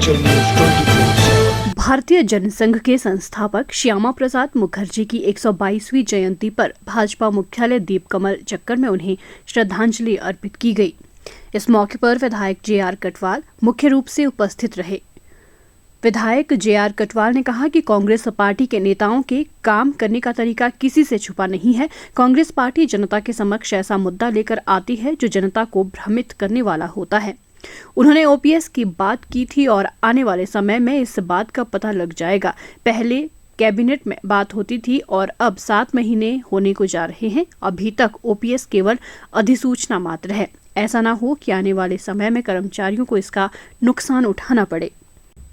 Himachal news 24/7। भारतीय जनसंघ के संस्थापक श्यामा प्रसाद मुखर्जी की 122वीं जयंती पर भाजपा मुख्यालय दीपकमल चक्कर में उन्हें श्रद्धांजलि अर्पित की गई। इस मौके पर विधायक जे.आर. कटवाल मुख्य रूप से उपस्थित रहे। विधायक जे.आर. कटवाल ने कहा कि कांग्रेस पार्टी के नेताओं के काम करने का तरीका किसी से छुपा नहीं है। कांग्रेस पार्टी जनता के समक्ष ऐसा मुद्दा लेकर आती है जो जनता को भ्रमित करने वाला होता है। उन्होंने ओपीएस की बात की थी और आने वाले समय में इस बात का पता लग जाएगा। पहले कैबिनेट में बात होती थी और अब 7 महीने होने को जा रहे हैं। अभी तक ओपीएस केवल अधिसूचना मात्र है। ऐसा ना हो कि आने वाले समय में कर्मचारियों को इसका नुकसान उठाना पड़े।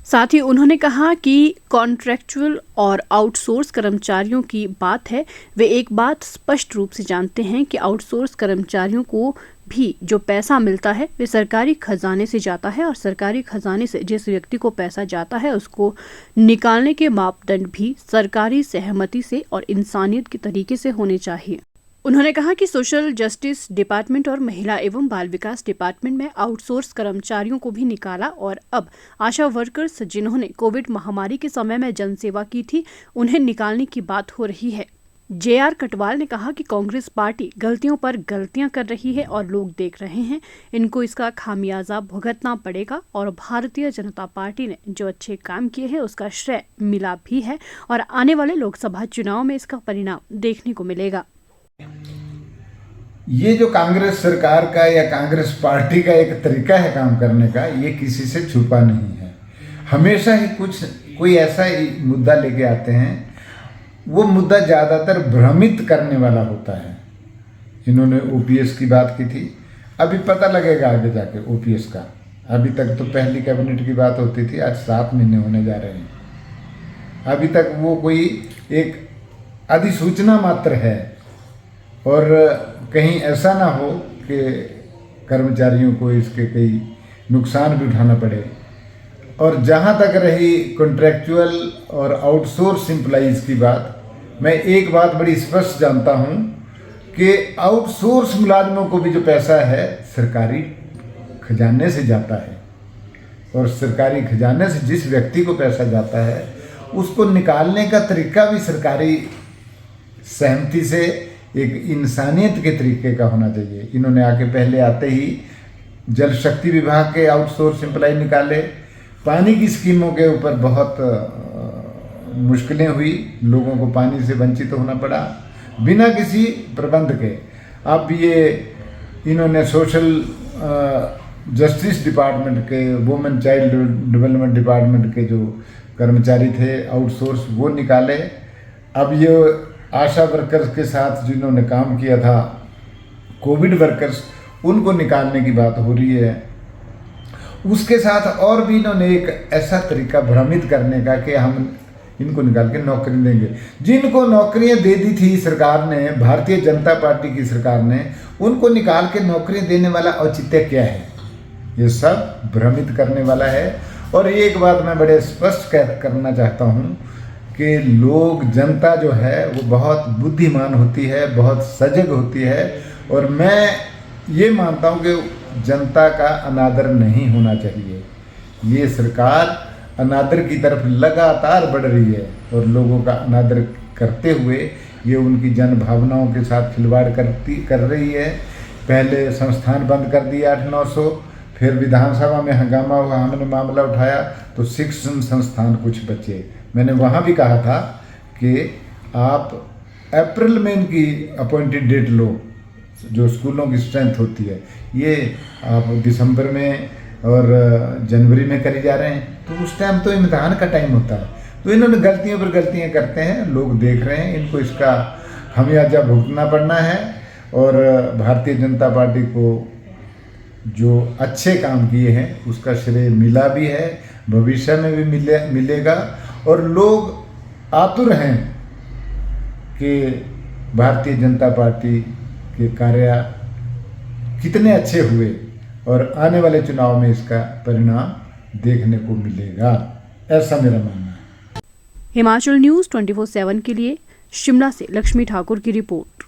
साथ ही उन्होंने कहा कि कॉन्ट्रैक्चुअल और आउटसोर्स कर्मचारियों की बात है। वे एक बात स्पष्ट रूप से जानते हैं कि आउटसोर्स कर्मचारियों को भी जो पैसा मिलता है वे सरकारी खजाने से जाता है और सरकारी खजाने से जिस व्यक्ति को पैसा जाता है उसको निकालने के मापदंड भी सरकारी सहमति से और इंसानियत के तरीके से होने चाहिए। उन्होंने कहा कि सोशल जस्टिस डिपार्टमेंट और महिला एवं बाल विकास डिपार्टमेंट में आउटसोर्स कर्मचारियों को भी निकाला और अब आशा वर्कर्स जिन्होंने कोविड महामारी के समय में जनसेवा की थी उन्हें निकालने की बात हो रही है। जे.आर. कटवाल ने कहा कि कांग्रेस पार्टी गलतियों पर गलतियां कर रही है और लोग देख रहे हैं। इनको इसका खामियाजा भुगतना पड़ेगा और भारतीय जनता पार्टी ने जो अच्छे काम किए हैं उसका श्रेय मिला भी है और आने वाले लोकसभा चुनाव में इसका परिणाम देखने को मिलेगा। ये जो कांग्रेस सरकार का या कांग्रेस पार्टी का एक तरीका है काम करने का, ये किसी से छुपा नहीं है। हमेशा ही कोई ऐसा ही मुद्दा लेके आते हैं, वो मुद्दा ज़्यादातर भ्रमित करने वाला होता है। इन्होंने ओपीएस की बात की थी, अभी पता लगेगा आगे जाके ओपीएस का। अभी तक तो पहली कैबिनेट की बात होती थी, आज 7 महीने होने जा रहे हैं। अभी तक वो कोई एक अधिसूचना मात्र है और कहीं ऐसा ना हो कि कर्मचारियों को इसके कई नुकसान भी उठाना पड़े। और जहाँ तक रही कॉन्ट्रैक्चुअल और आउटसोर्स एम्प्लॉइज़ की बात, मैं एक बात बड़ी स्पष्ट जानता हूँ कि आउटसोर्स मुलाजमों को भी जो पैसा है सरकारी खजाने से जाता है और सरकारी खजाने से जिस व्यक्ति को पैसा जाता है उसको निकालने का तरीका भी सरकारी सहमति से एक इंसानियत के तरीके का होना चाहिए। इन्होंने आके पहले आते ही जल शक्ति विभाग के आउटसोर्स एम्प्लॉय निकाले। पानी की स्कीमों के ऊपर बहुत मुश्किलें हुई, लोगों को पानी से वंचित होना पड़ा बिना किसी प्रबंध के। अब ये इन्होंने सोशल जस्टिस डिपार्टमेंट के, वुमेन चाइल्ड डेवलपमेंट डिपार्टमेंट के जो कर्मचारी थे आउटसोर्स वो निकाले। अब ये आशा वर्कर्स के साथ जिन्होंने काम किया था, कोविड वर्कर्स, उनको निकालने की बात हो रही है। उसके साथ और भी इन्होंने एक ऐसा तरीका भ्रमित करने का कि हम इनको निकाल के नौकरी देंगे। जिनको नौकरियां दे दी थी सरकार ने, भारतीय जनता पार्टी की सरकार ने, उनको निकाल के नौकरियां देने वाला औचित्य क्या है? ये सब भ्रमित करने वाला है। और एक बात मैं बड़े स्पष्ट करना चाहता हूँ कि लोग, जनता जो है वो बहुत बुद्धिमान होती है, बहुत सजग होती है और मैं ये मानता हूँ कि जनता का अनादर नहीं होना चाहिए। ये सरकार अनादर की तरफ लगातार बढ़ रही है और लोगों का अनादर करते हुए ये उनकी जन भावनाओं के साथ खिलवाड़ कर रही है। पहले संस्थान बंद कर दिया 800-900, फिर विधानसभा में हंगामा हुआ, हमने मामला उठाया तो शिक्षण संस्थान कुछ बचे। मैंने वहाँ भी कहा था कि आप अप्रैल में इनकी अपॉइंटेड डेट लो, जो स्कूलों की स्ट्रेंथ होती है, ये आप दिसंबर में और जनवरी में करी जा रहे हैं, तो उस टाइम तो इम्तिहान का टाइम होता है। तो इन्होंने गलतियों पर गलतियाँ करते हैं, लोग देख रहे हैं, इनको इसका खामियाजा भुगतना पड़ना है। और भारतीय जनता पार्टी को जो अच्छे काम किए हैं उसका श्रेय मिला भी है, भविष्य में भी मिलेगा। और लोग आतुर हैं कि भारतीय जनता पार्टी के कार्य कितने अच्छे हुए और आने वाले चुनाव में इसका परिणाम देखने को मिलेगा, ऐसा मेरा मानना है। हिमाचल न्यूज़ 24/7 के लिए शिमला से लक्ष्मी ठाकुर की रिपोर्ट।